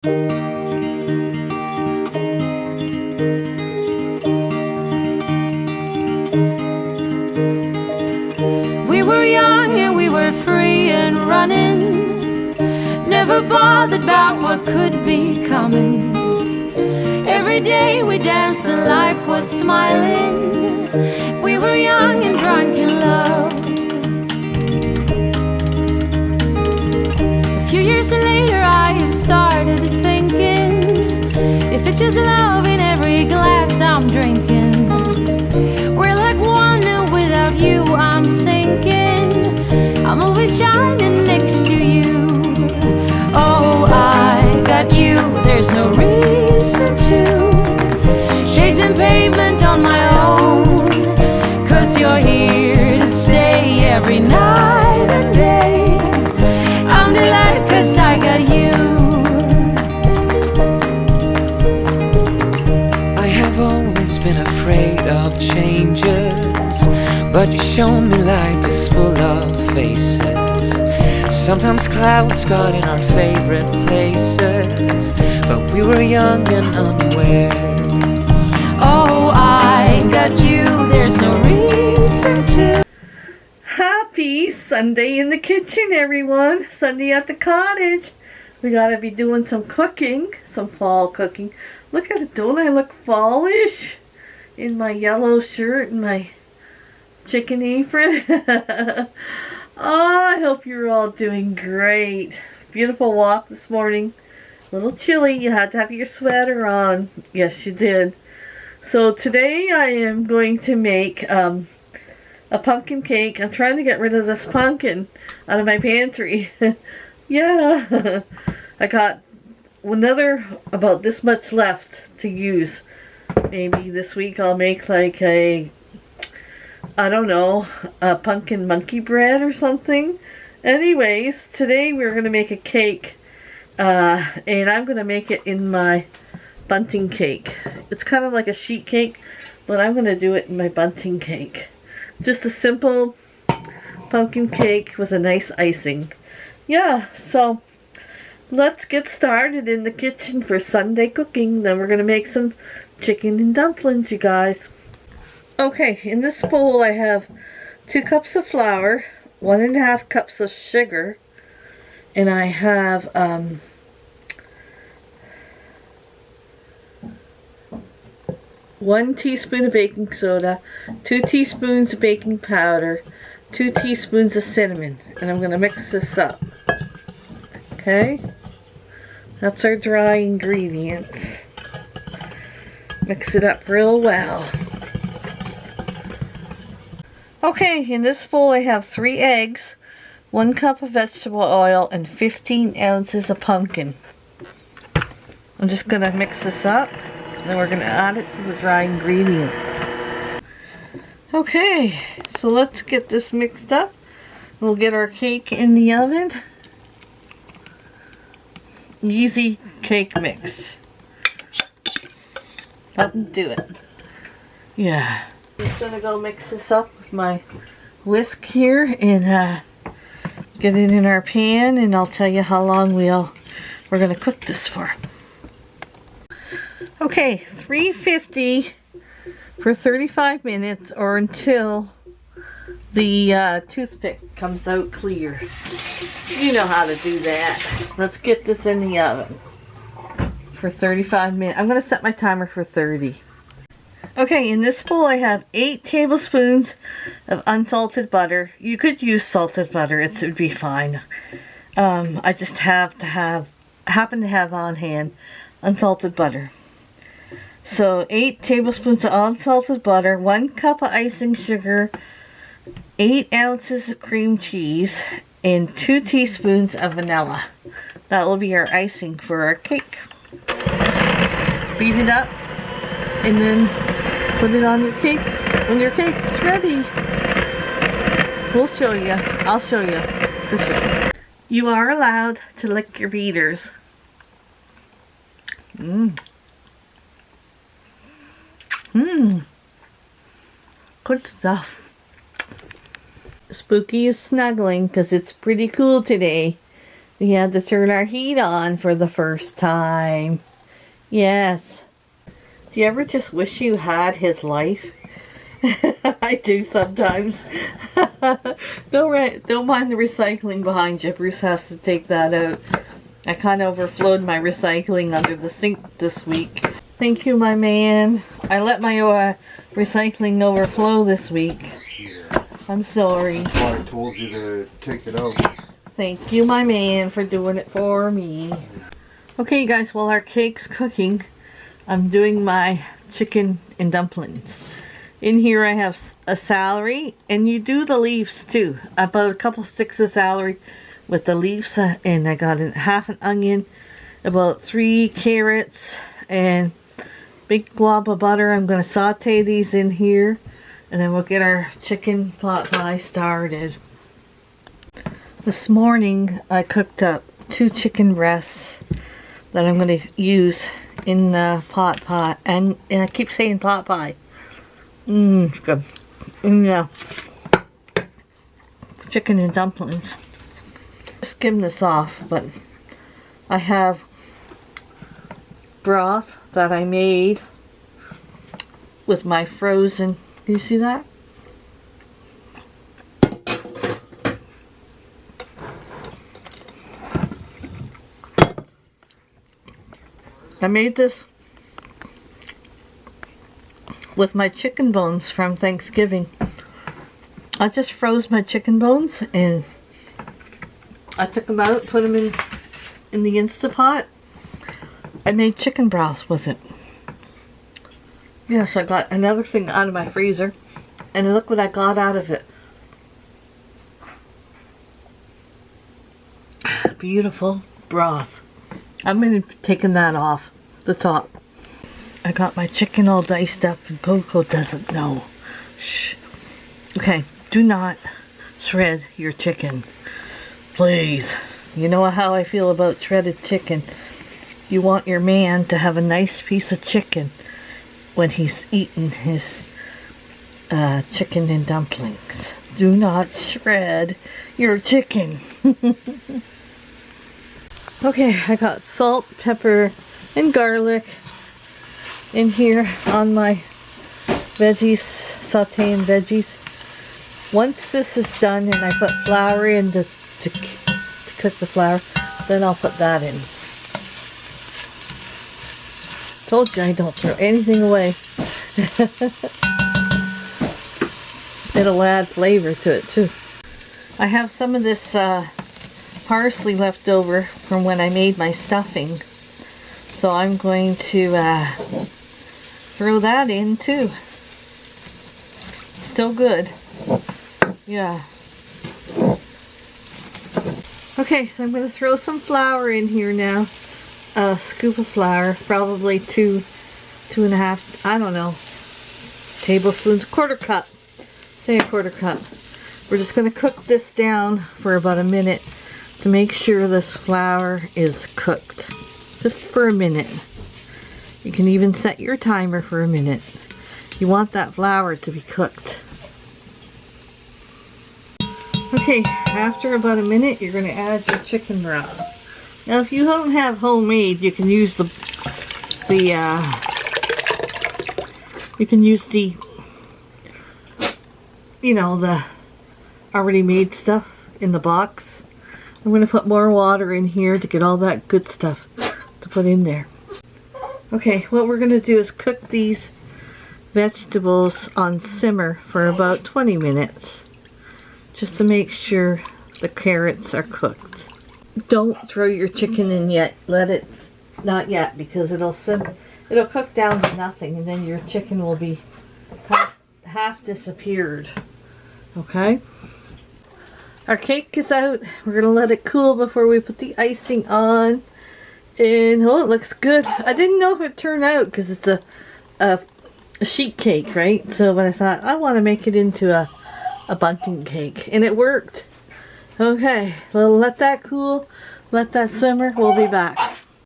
We were young and we were free and running, never bothered about what could be coming. Every day we danced and life was smiling. We were young and drunk in love. A few years later I have started thinking, if it's just love in every glass I'm drinking, we're like one and without you I'm sinking. I'm always shining next to you. Oh, I got you, there's no reason to chasing pavement on my own, 'cause you're here to stay every night and day. I'm delighted 'cause I got you. I have always been afraid of changes, but you show me life is full of faces. Sometimes clouds got in our favorite places, but we were young and unaware. Oh, I got you, there's no reason to. Happy Sunday in the kitchen, everyone. Sunday at the cottage. We gotta be doing some cooking, some fall cooking. Look at it, don't I look fallish? In my yellow shirt and my chicken apron. Oh, I hope you're all doing great. Beautiful walk this morning. A little chilly, you had to have your sweater on. Yes, you did. So today I am going to make a pumpkin cake. I'm trying to get rid of this pumpkin out of my pantry. Yeah. I got another about this much left to use. Maybe this week I'll make like a, I don't know, a pumpkin monkey bread or something. Anyways, today we're going to make a cake. And I'm going to make it in my bunting cake. It's kind of like a sheet cake, but I'm going to do it in my bunting cake. Just a simple pumpkin cake with a nice icing. Yeah, so let's get started in the kitchen for Sunday cooking. Then we're going to make some chicken and dumplings, you guys. Okay, in this bowl I have 2 cups of flour, 1.5 cups of sugar, and I have 1 teaspoon of baking soda, 2 teaspoons of baking powder, 2 teaspoons of cinnamon, and I'm going to mix this up. Okay, that's our dry ingredients. Mix it up real well. Okay, in this bowl I have 3 eggs, 1 cup of vegetable oil, and 15 ounces of pumpkin. I'm just going to mix this up, and then we're going to add it to the dry ingredients. Okay, so let's get this mixed up. We'll get our cake in the oven. Easy cake mix. That'll do it. Yeah. I'm just going to go mix this up with my whisk here and get it in our pan, and I'll tell you how long we're going to cook this for. Okay, 350 for 35 minutes or until the toothpick comes out clear. You know how to do that. Let's get this in the oven for 35 minutes. I'm going to set my timer for 30. Okay, in this bowl I have 8 tablespoons of unsalted butter. You could use salted butter, it would be fine. I just happen to have on hand unsalted butter. So 8 tablespoons of unsalted butter, 1 cup of icing sugar, 8 ounces of cream cheese, and 2 teaspoons of vanilla. That will be our icing for our cake. Beat it up and then put it on your cake when your cake's ready. We'll show you. I'll show you for sure. You are allowed to lick your beaters. Good stuff. Spooky is snuggling because it's pretty cool today. We had to turn our heat on for the first time. Yes. Do you ever just wish you had his life? I do sometimes. Don't mind the recycling behind you. Bruce has to take that out. I kind of overflowed my recycling under the sink this week. Thank you, my man. I let my recycling overflow this week. Yeah. I'm sorry. That's why I told you to take it out. Thank you, my man, for doing it for me. Okay, guys, while our cake's cooking, I'm doing my chicken and dumplings. In here I have a celery, and you do the leaves too. About a couple sticks of celery with the leaves, and I got half an onion, about 3 carrots, and big glob of butter. I'm going to saute these in here, and then we'll get our chicken pot pie started. This morning I cooked up 2 chicken breasts that I'm going to use in the pot pie, and I keep saying pot pie. It's good. And yeah, chicken and dumplings. Skim this off, but I have broth that I made with my frozen. Do you see that? I made this with my chicken bones from Thanksgiving. I just froze my chicken bones and I took them out, put them in the Instapot. I made chicken broth with it. Yes, I got another thing out of my freezer, and look what I got out of it. Beautiful broth. I'm going to be taking that off the top. I got my chicken all diced up, and Coco doesn't know. Shh. Okay, do not shred your chicken. Please. You know how I feel about shredded chicken. You want your man to have a nice piece of chicken when he's eating his chicken and dumplings. Do not shred your chicken. Okay, I got salt, pepper, and garlic in here on my veggies, sauteing veggies. Once this is done and I put flour in to cook the flour, then I'll put that in. Told you I don't throw anything away. It'll add flavor to it too. I have some of this parsley left over from when I made my stuffing, so I'm going to throw that in too. Still good. Yeah. Okay, so I'm going to throw some flour in here now. A scoop of flour, probably 2.5, I don't know, tablespoons, quarter cup. Say a quarter cup. We're just going to cook this down for about a minute to make sure this flour is cooked. Just for a minute. You can even set your timer for a minute. You want that flour to be cooked. Okay, after about a minute, you're going to add your chicken broth. Now, if you don't have homemade, you can use the you know, the already made stuff in the box. I'm going to put more water in here to get all that good stuff to put in there. Okay, what we're going to do is cook these vegetables on simmer for about 20 minutes. Just to make sure the carrots are cooked. Don't throw your chicken in yet. Let it, not yet, because it'll cook down to nothing, and then your chicken will be half disappeared. Okay? Our cake is out. We're going to let it cool before we put the icing on. And oh, it looks good. I didn't know if it turned out because it's a sheet cake, right? So when I thought, I want to make it into a bunting cake. And it worked. Okay, well, let that cool. Let that simmer. We'll be back.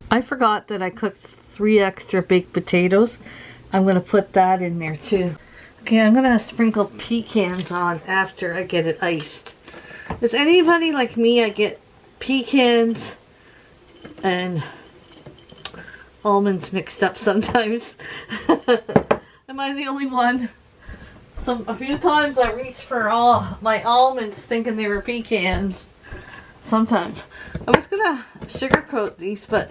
I forgot that I cooked 3 extra baked potatoes. I'm going to put that in there too. Okay, I'm going to sprinkle pecans on after I get it iced. Is anybody like me? I get pecans and almonds mixed up sometimes. Am I the only one? A few times I reached for all my almonds thinking they were pecans. Sometimes. I was gonna sugarcoat these, but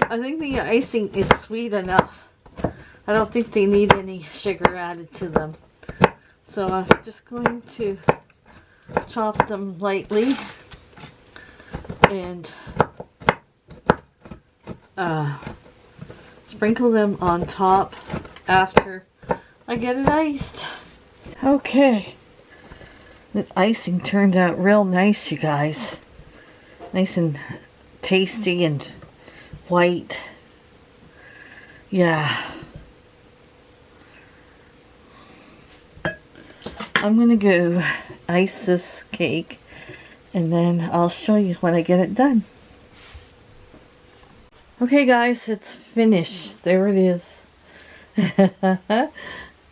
I think the icing is sweet enough. I don't think they need any sugar added to them. So I'm just going to chop them lightly and sprinkle them on top after I get it iced. Okay, the icing turned out real nice, you guys. Nice and tasty and white. Yeah. I'm gonna go ice this cake and then I'll show you when I get it done. Okay guys, it's finished. There it is.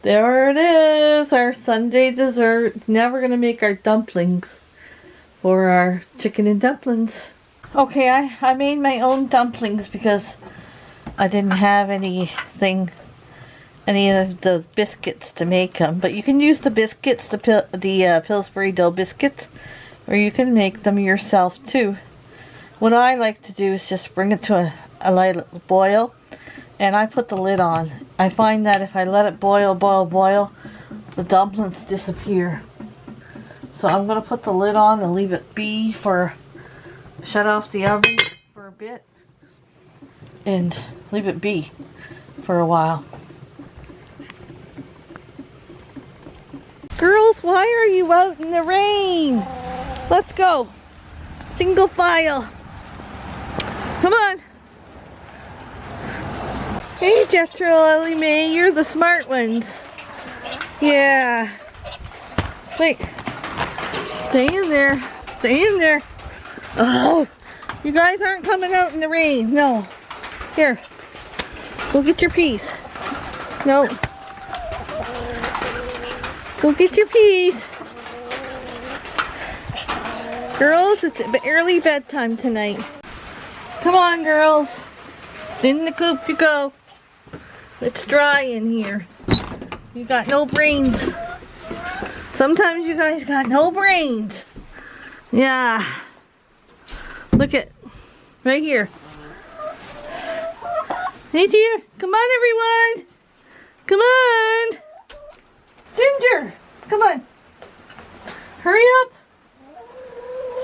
There it is, our Sunday dessert. Now we're gonna make our dumplings for our chicken and dumplings. Okay, I made my own dumplings because I didn't have any of those biscuits to make them. But you can use the biscuits, the Pillsbury dough biscuits, or you can make them yourself too. What I like to do is just bring it to a light boil, and I put the lid on. I find that if I let it boil, the dumplings disappear. So I'm going to put the lid on and leave it be shut off the oven for a bit and leave it be for a while. Girls, why are you out in the rain? Let's go. Single file. Come on. Hey, Jethro, Ellie Mae, you're the smart ones. Yeah. Wait. Stay in there. Stay in there. Oh, you guys aren't coming out in the rain. No. Here. Go get your piece. No. Go get your piece. Girls, it's early bedtime tonight. Come on, girls. In the coop you go. It's dry in here. You got no brains. Sometimes you guys got no brains. Yeah. Look at right here. Right here. Come on, everyone. Come on. Ginger, come on. Hurry up.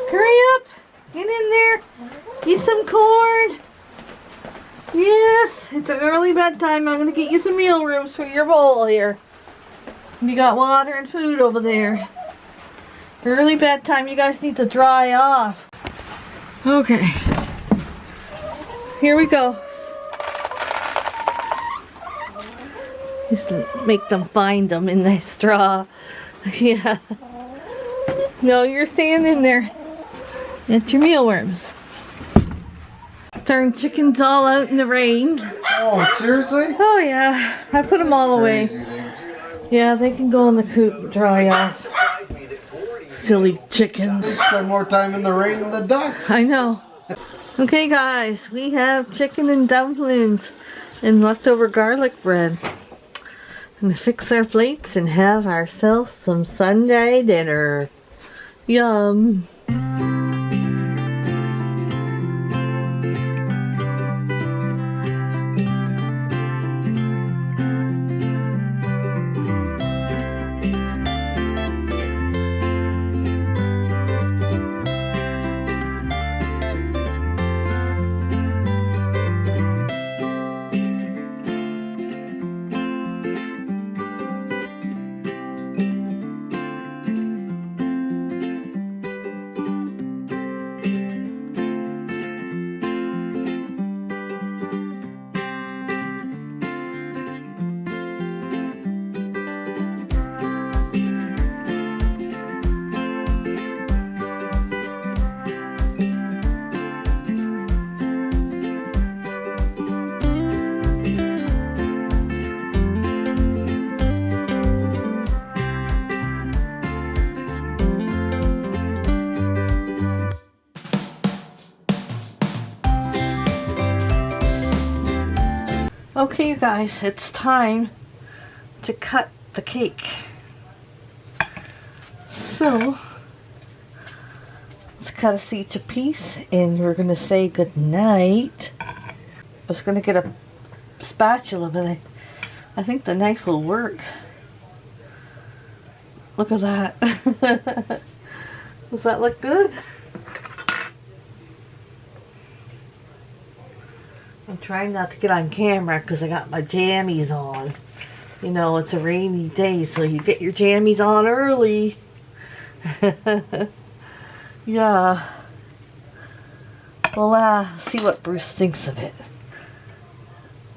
Hurry up. Get in there. Eat some corn. Yes, it's an early bedtime. I'm going to get you some meal rooms for your bowl here. You got water and food over there. Early bedtime. You guys need to dry off. Okay. Here we go. Just make them find them in the straw. Yeah. No, you're staying in there. Get your mealworms. Darn chickens all out in the rain. Oh, seriously? Oh yeah. I put them all away. Yeah, they can go in the coop and dry off. Silly chickens. They spend more time in the rain than the ducks. I know. Okay guys, we have chicken and dumplings and leftover garlic bread. And fix our plates and have ourselves some Sunday dinner. Yum. Okay, you guys, it's time to cut the cake. So, let's cut us each a piece and we're going to say good night. I was going to get a spatula, but I think the knife will work. Look at that. Does that look good? I'm trying not to get on camera because I got my jammies on. You know, it's a rainy day, so you get your jammies on early. Yeah. We'll see what Bruce thinks of it.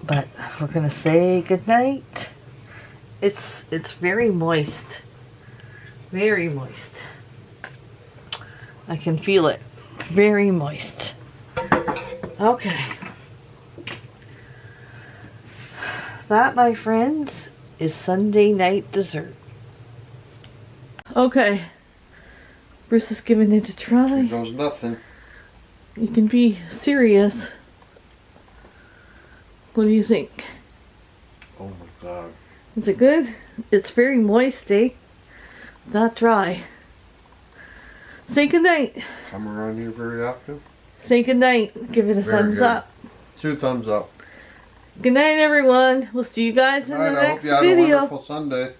But we're gonna say goodnight. It's very moist. Very moist. I can feel it. Very moist. Okay. That, my friends, is Sunday night dessert. Okay. Bruce is giving it a try. Here goes nothing. You can be serious. What do you think? Oh my god. Is it good? It's very moist, eh? Not dry. Say goodnight. Come around here very often. Say goodnight. Give it a Very thumbs good. up. 2 thumbs up. Good night, everyone. We'll see you guys in the Alright, I hope next you had a video. wonderful Sunday.